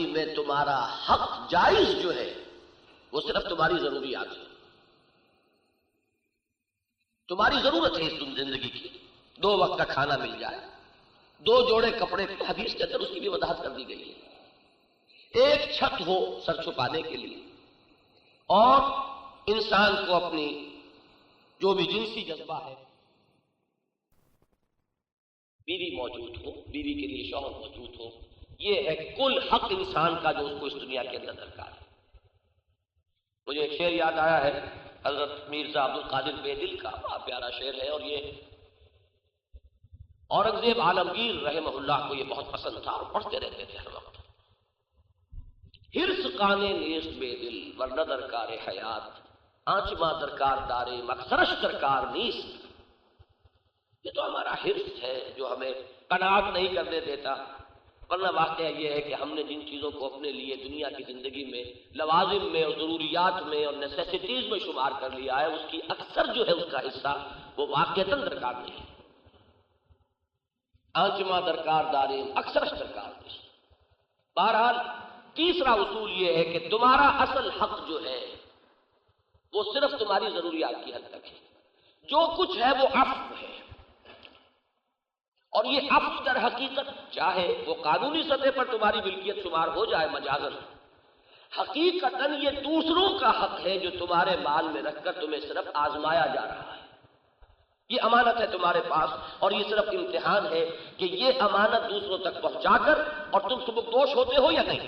میں تمہارا حق جائز جو ہے وہ صرف تمہاری ضروریات ہے، تمہاری ضرورت ہے اس زندگی کی، 2 وقت کا کھانا مل جائے، 2 جوڑے کپڑے، حدیث کے اندر اس کی بھی وضاحت کر دی گئی ہے، ایک چھت ہو سر چھپانے کے لیے، اور انسان کو اپنی جو بھی جنسی جذبہ ہے بیوی موجود ہو، بیوی کے لیے شوہر موجود ہو، یہ ہے کل حق انسان کا جو اس کو اس دنیا کے اندر درکار ہے۔ مجھے ایک شعر یاد آیا ہے حضرت میرزا عبد القادر بیدل کا، بڑا پیارا شعر ہے، اور یہ اورنگزیب عالمگیر رحمہ اللہ کو یہ بہت پسند تھا اور پڑھتے رہتے تھے ہر وقت۔ ہرس قانے نیست بے دل ورنہ درکار حیات، آنچما درکار دارے مکسرش درکار نیست۔ یہ تو ہمارا حرص ہے جو ہمیں قناعت نہیں کرنے دیتا، ورنہ واقعہ یہ ہے کہ ہم نے جن چیزوں کو اپنے لیے دنیا کی زندگی میں لوازم میں اور ضروریات میں اور نیسیسٹیز میں شمار کر لیا ہے، اس کی اکثر جو ہے اس کا حصہ وہ واقعتاً درکار نہیں ہے۔ آنچما درکار دارے اکثر درکار نہیں۔ بہرحال تیسرا اصول یہ ہے کہ تمہارا اصل حق جو ہے وہ صرف تمہاری ضروریات کی حد تک ہے، جو کچھ ہے وہ عفو ہے، اور یہ عفو در حقیقت چاہے وہ قانونی سطح پر تمہاری ملکیت شمار ہو جائے مجازاً، حقیقتاً یہ دوسروں کا حق ہے جو تمہارے مال میں رکھ کر تمہیں صرف آزمایا جا رہا ہے۔ یہ امانت ہے تمہارے پاس، اور یہ صرف امتحان ہے کہ یہ امانت دوسروں تک پہنچا کر اور تم سبکدوش ہوتے ہو یا نہیں،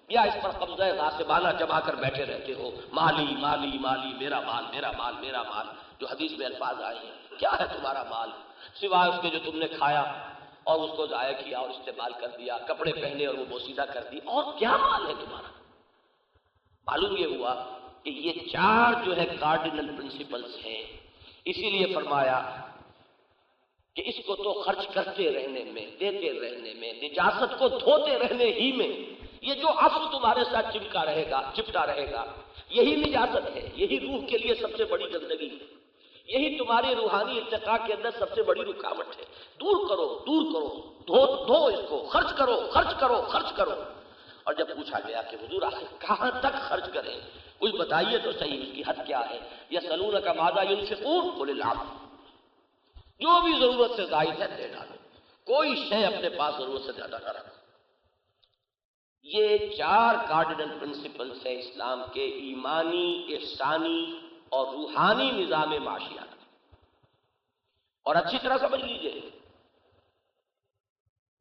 یا اس پر قبضہ غاصبانہ جما کر بیٹھے رہتے ہو، مالی مالی مالی، میرا مال میرا مال میرا مال، جو حدیث میں الفاظ آئے ہیں۔ کیا ہے تمہارا مال سوائے اس کے جو تم نے کھایا اور اس کو ضائع کیا اور استعمال کر دیا، کپڑے پہنے اور وہ بوسیدہ کر دی، اور کیا مال ہے تمہارا؟ معلوم یہ ہوا کہ یہ 4 جو ہے کارڈینل پرنسپلز ہیں، اسی لیے فرمایا کہ اس کو تو خرچ کرتے رہنے میں، دیتے رہنے میں، نجاست کو دھوتے رہنے ہی میں، یہ جو عفو تمہارے ساتھ چپٹا رہے گا یہی نجاست ہے، یہی روح کے لیے سب سے بڑی گندگی ہے، یہی تمہاری روحانی ارتقاء کے اندر سب سے بڑی رکاوٹ ہے۔ دور کرو، دھو اس کو، خرچ کرو خرچ کرو خرچ کرو۔ اور جب پوچھا گیا کہ حضور آخر کہاں تک خرچ کریں، کچھ بتائیے تو صحیح، اس کی حد کیا ہے؟ یسألونک ماذا ينفقون قل العفو، جو بھی ضرورت سے زائد ہے دے ڈالو، کوئی شے اپنے پاس ضرورت سے زیادہ نہ رکھو۔ یہ 4 کارڈینل پرنسپلز ہیں اسلام کے ایمانی، احسانی اور روحانی نظام معاشیات، اور اچھی طرح سمجھ لیجئے۔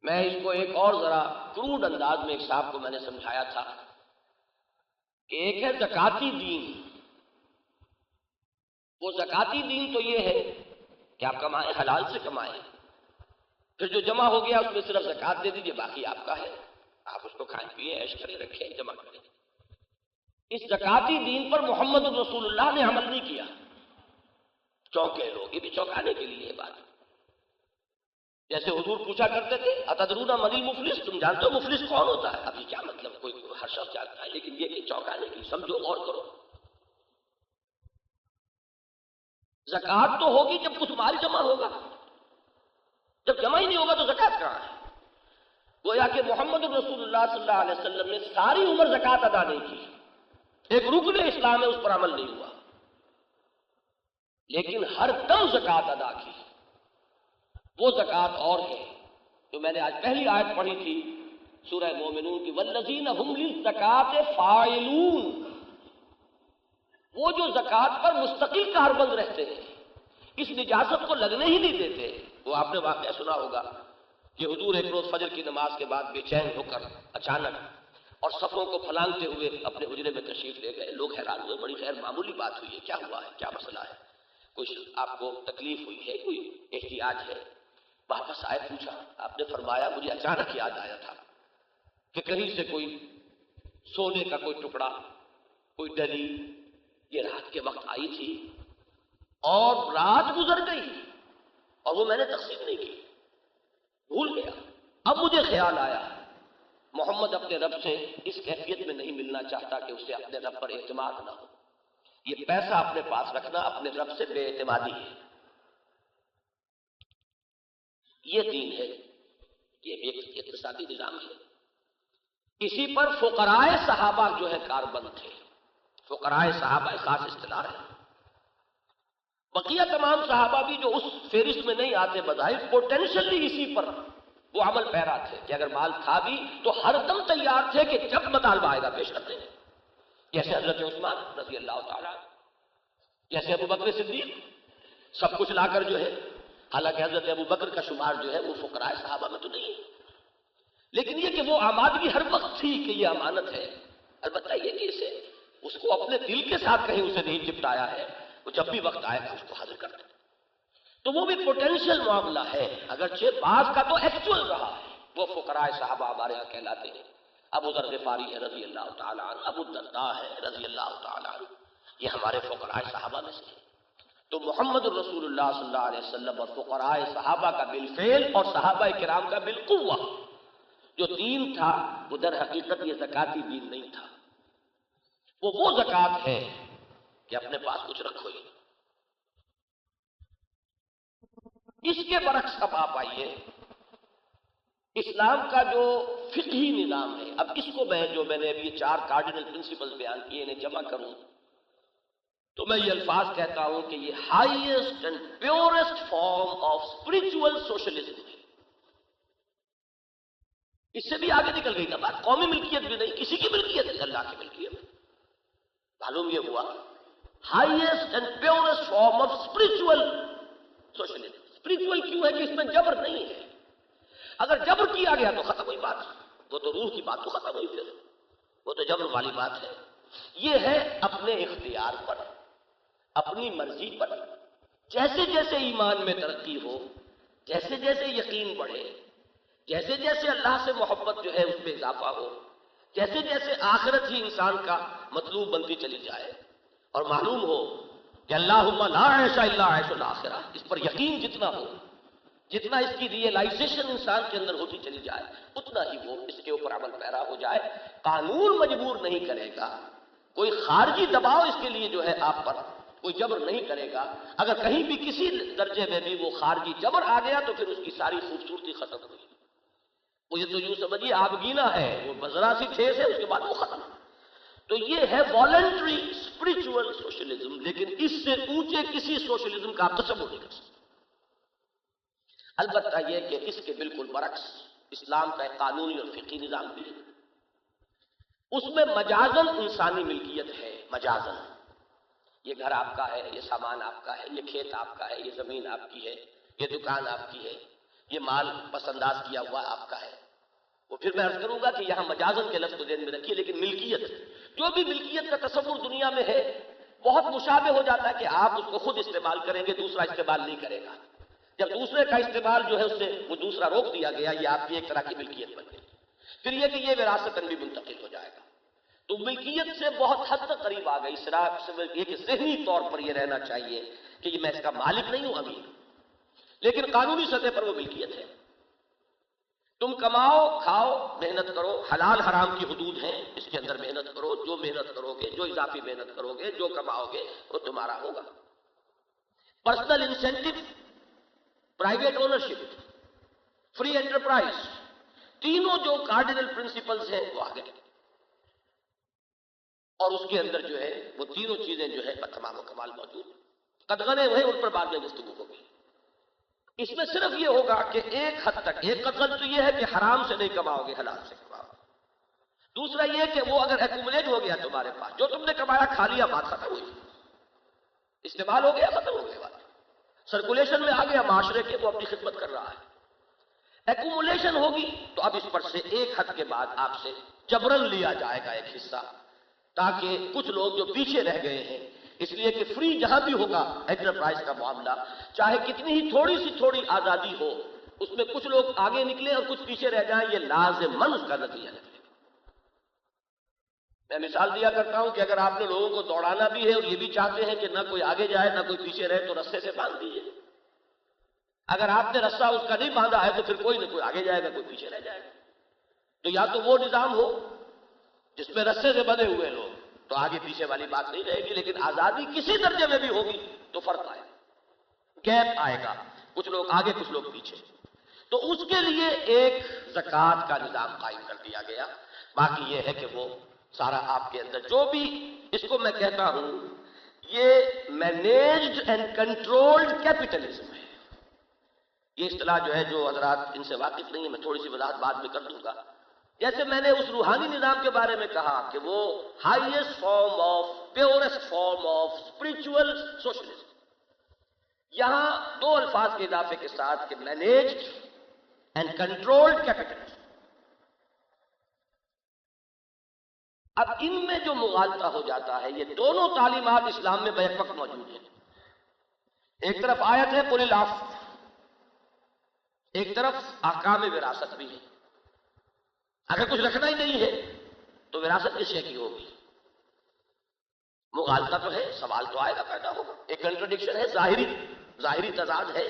میں اس کو ایک اور ذرا کروڈ انداز میں ایک صاحب کو میں نے سمجھایا تھا کہ ایک ہے زکاتی دین۔ وہ زکاتی دین تو یہ ہے کہ آپ کمائیں، حلال سے کمائیں، پھر جو جمع ہو گیا اس میں صرف زکات دے دیجیے، باقی آپ کا ہے، آپ اس کو کھائیں پیئیں، عیش کریں، رکھیں، جمع کریں۔ اس زکاتی دین پر محمد رسول اللہ نے عمل نہیں کیا۔ چونکے لوگ، یہ بھی چونکانے کے لیے بات، جیسے حضور پوچھا کرتے تھے اتدرون من المفلس، تم جانتے ہو مفلس کون ہوتا ہے؟ ابھی کیا مطلب، کوئی ہر شخص جانتا ہے، لیکن یہ کہ چونکانے کی، سمجھو اور کرو۔ زکات تو ہوگی جب کچھ مال جمع ہوگا، جب جمع ہی نہیں ہوگا تو زکات کہاں ہے؟ گویا کہ محمد رسول اللہ صلی اللہ علیہ وسلم نے ساری عمر زکات ادا نہیں کی، ایک رکن اسلام ہے اس پر عمل نہیں ہوا، لیکن ہر دم زکات ادا کی۔ وہ زکات اور ہے جو میں نے آج پہلی آیت پڑھی تھی سورہ مومنون کی، والذین هم للزکاۃ فاعلون، وہ جو زکات پر مستقل کاربند رہتے ہیں، اس نجاست کو لگنے ہی نہیں دیتے۔ وہ آپ نے واقعہ سنا ہوگا کہ حضور ایک روز فجر کی نماز کے بعد بے چین ہو کر اچانک اور صفوں کو پھلانگتے ہوئے اپنے حجرے میں تشریف لے گئے۔ لوگ حیران ہوئے، بڑی غیر معمولی بات ہوئی ہے، کیا ہوا ہے، کیا مسئلہ ہے، کچھ آپ کو تکلیف ہوئی ہے، کوئی احتیاج ہے؟ واپس آئے، پوچھا، آپ نے فرمایا مجھے اچانک یاد آیا تھا کہ کہیں سے کوئی سونے کا کوئی ٹکڑا، کوئی ڈلی، یہ رات کے وقت آئی تھی اور رات گزر گئی اور وہ میں نے تقسیم نہیں کی، بھول گیا۔ اب مجھے خیال آیا محمد اپنے رب سے اس کیفیت میں نہیں ملنا چاہتا کہ اسے اپنے رب پر اعتماد نہ ہو، یہ پیسہ اپنے پاس رکھنا اپنے رب سے بے اعتمادی ہے۔ یہ دین ہے، یہ ایک اقتصادی نظام ہے۔ اسی پر فقرائے صحابہ جو ہے کاربند تھے. فقرائے صحابہ خاص اصطلاح ہے. بقیہ تمام صحابہ بھی جو اس فہرست میں نہیں آتے بظاہر پوٹینشلی اسی پر وہ عمل پیرا تھے کہ اگر مال تھا بھی تو ہر دم تیار تھے کہ جب مطالبہ آئے گا پیش کرتے ہیں. جیسے حضرت عثمان رضی اللہ تعالیٰ، جیسے ابو بکر صدیق، سب کچھ لا کر جو ہے، حالانکہ حضرت ابو بکر کا شمار جو ہے وہ فقراء صحابہ میں تو نہیں ہے، لیکن یہ کہ وہ آمادگی ہر وقت تھی کہ یہ امانت ہے. البتہ یہ کہ اسے اس کو اپنے دل کے ساتھ کہیں اسے نہیں چپٹایا ہے، وہ جب بھی وقت آئے گا اس کو حاضر کر دیں. تو وہ بھی پوٹینشیل معاملہ ہے، اگرچہ بعض کا تو ایکچوئل رہا ہے. وہ فقراء صحابہ ہمارے یہاں کہلاتے ہیں. ابو ذر غفاری ہے رضی اللہ تعالیٰ عنہ، ابو الدرداء ہے رضی اللہ تعالیٰ عنہ، یہ ہمارے فقراء صحابہ میں سے ہیں. تو محمد الرسول اللہ صلی اللہ علیہ وسلم اور فقراء صحابہ کا بالفعل اور صحابہ کرام کا بالقوہ جو دین تھا وہ در حقیقت یہ زکاتی دین نہیں تھا. وہ زکات ہے کہ اپنے پاس کچھ رکھو ہی. اس کے برعکس اب آپ آئیے، اسلام کا جو فقہی نظام ہے، اب اس کو میں نے ابھی 4 کارڈینل پرنسپل بیان کیے انہیں جمع کروں تو میں یہ الفاظ کہتا ہوں کہ یہ highest and purest form of spiritual socialism ہے. اس سے بھی آگے نکل گئی نا بات. قومی ملکیت بھی نہیں، کسی کی ملکیت ہے، اللہ کی ملکیت. معلوم یہ ہوا highest and purest form of spiritual socialism. Spiritual کیوں ہے کہ اس میں جبر نہیں ہے. اگر جبر کیا گیا تو ختم ہوئی بات، وہ تو روح کی بات تو ختم ہوئی، پھر وہ تو جبر والی بات ہے. یہ ہے اپنے اختیار پر، اپنی مرضی پر، جیسے جیسے ایمان میں ترقی ہو، جیسے جیسے یقین بڑھے، جیسے جیسے اللہ سے محبت جو ہے اس میں اضافہ ہو، جیسے جیسے آخرت ہی انسان کا مطلوب بنتی چلی جائے اور معلوم ہو کہ اللہم لا عیش الا عیش الاخرہ، اس پر یقین جتنا ہو، جتنا اس کی ریئلائزیشن انسان کے اندر ہوتی چلی جائے اتنا ہی وہ اس کے اوپر عمل پیرا ہو جائے. قانون مجبور نہیں کرے گا، کوئی خارجی دباؤ اس کے لیے جو ہے آپ پر کوئی جبر نہیں کرے گا. اگر کہیں بھی کسی درجے میں بھی وہ خارجی جبر آ گیا تو پھر اس کی ساری خوبصورتی ختم ہوئی. وہ یہ تو یوں سمجھیے آبگینہ ہے، وہ ذرا سی ٹھیس ہے، اس کے بعد وہ ختم. تو یہ ہے والنٹری اسپرچل سوشلزم، لیکن اس سے اونچے کسی سوشلزم کا آپ تصور نہیں کر سکتے. البتہ یہ کہ اس کے بالکل برعکس اسلام کا ایک قانونی اور فقہی نظام بھی ہے. اس میں مجازن انسانی ملکیت ہے. مجازن یہ گھر آپ کا ہے، یہ سامان آپ کا ہے، یہ کھیت آپ کا ہے، یہ زمین آپ کی ہے، یہ دکان آپ کی ہے، یہ مال پس انداز کیا ہوا آپ کا ہے. وہ پھر میں عرض کروں گا کہ یہاں مجازن کے لفظ کو ذہن میں رکھیے. لیکن ملکیت، جو بھی ملکیت کا تصور دنیا میں ہے بہت مشابہ ہو جاتا ہے کہ آپ اس کو خود استعمال کریں گے، دوسرا استعمال نہیں کرے گا. جب دوسرے کا استعمال جو ہے اس سے وہ دوسرا روک دیا گیا، یہ آپ کی ایک طرح کی ملکیت بن گئی. پھر یہ کہ یہ وراثتاً بھی منتقل ہو جائے گا. تو ملکیت سے بہت حد تک قریب آ گئی. صرف یہ کہ ذہنی طور پر یہ رہنا چاہیے کہ میں اس کا مالک نہیں ہوں امیر، لیکن قانونی سطح پر وہ ملکیت ہے. تم کماؤ کھاؤ محنت کرو، حلال حرام کی حدود ہیں، اس کے اندر محنت کرو. جو محنت کرو گے، جو اضافی محنت کرو گے، جو کماؤ گے وہ تمہارا ہوگا. Personal incentive, private ownership, free enterprise, تینوں جو کارڈینل پرنسپلز ہیں وہ آگے. اور اس کے اندر جو ہے وہ تینوں چیزیں جو ہے تمام و کمال موجود. قدغنے ہوئے ان پر بعد میں گفتگو ہوگی. اس میں صرف یہ ہوگا کہ ایک حد تک ایک قدغن تو یہ ہے کہ حرام سے نہیں کماؤ گے، حلال سے کماؤ. دوسرا یہ کہ وہ اگر ایکومولیٹ ہو گیا تمہارے پاس، جو تم نے کمایا کھا لیا، بات ختم ہوئی، استعمال ہو گیا، ختم ہو گیا، بات سرکولیشن میں آ گیا معاشرے کے، وہ اپنی خدمت کر رہا ہے. ایکومولیشن ہوگی تو اب اس پر سے ایک حد کے بعد آپ سے جبرن لیا جائے گا ایک حصہ، تاکہ کچھ لوگ جو پیچھے رہ گئے ہیں، اس لیے کہ فری جہاں بھی ہوگا انٹرپرائز کا معاملہ، چاہے کتنی ہی تھوڑی سی تھوڑی آزادی ہو، اس میں کچھ لوگ آگے نکلے اور کچھ پیچھے رہ جائیں، یہ لازماً اس کا نتیجہ نکلے. میں مثال دیا کرتا ہوں کہ اگر آپ نے لوگوں کو دوڑانا بھی ہے اور یہ بھی چاہتے ہیں کہ نہ کوئی آگے جائے نہ کوئی پیچھے رہے، تو رسے سے باندھ دیجیے. اگر آپ نے رسہ اس کا نہیں باندھا ہے تو پھر کوئی نہ کوئی آگے جائے گا، کوئی پیچھے رہ جائے گا. تو یا تو وہ نظام ہو جس میں رسے سے بندھے ہوئے لوگ، تو آگے پیچھے والی بات نہیں رہے گی. لیکن آزادی کسی درجے میں بھی ہوگی تو فرق آئے گا، گیپ آئے گا، کچھ لوگ آگے کچھ لوگ پیچھے. تو اس کے لیے ایک زکوٰۃ کا نظام قائم کر دیا گیا. باقی یہ ہے کہ وہ سارا آپ کے اندر جو بھی، اس کو میں کہتا ہوں یہ مینیجڈ اینڈ کنٹرولڈ کیپٹلزم ہے۔ یہ اصطلاح جو ہے، جو حضرات ان سے واقف نہیں ہیں، میں تھوڑی سی وضاحت بعد میں کر دوں گا۔ جیسے میں نے اس روحانی نظام کے بارے میں کہا کہ وہ highest form of, purest form of spiritual socialism, یہاں دو الفاظ کے اضافے کے ساتھ کہ مینیجڈ اینڈ کنٹرولڈ کیپٹلزم۔ اب ان میں جو مغالطہ ہو جاتا ہے، یہ دونوں تعلیمات اسلام میں بیک وقت موجود ہیں۔ ایک طرف آیت ہے قل العفو، ایک طرف احکام وراثت بھی ہے۔ اگر کچھ رکھنا ہی نہیں ہے تو وراثت کس شے کی ہوگی؟ مغالطہ تو ہے، سوال تو آئے گا، پیدا ہوگا، ایک کنٹرڈکشن ہے، ظاہری تضاد ہے۔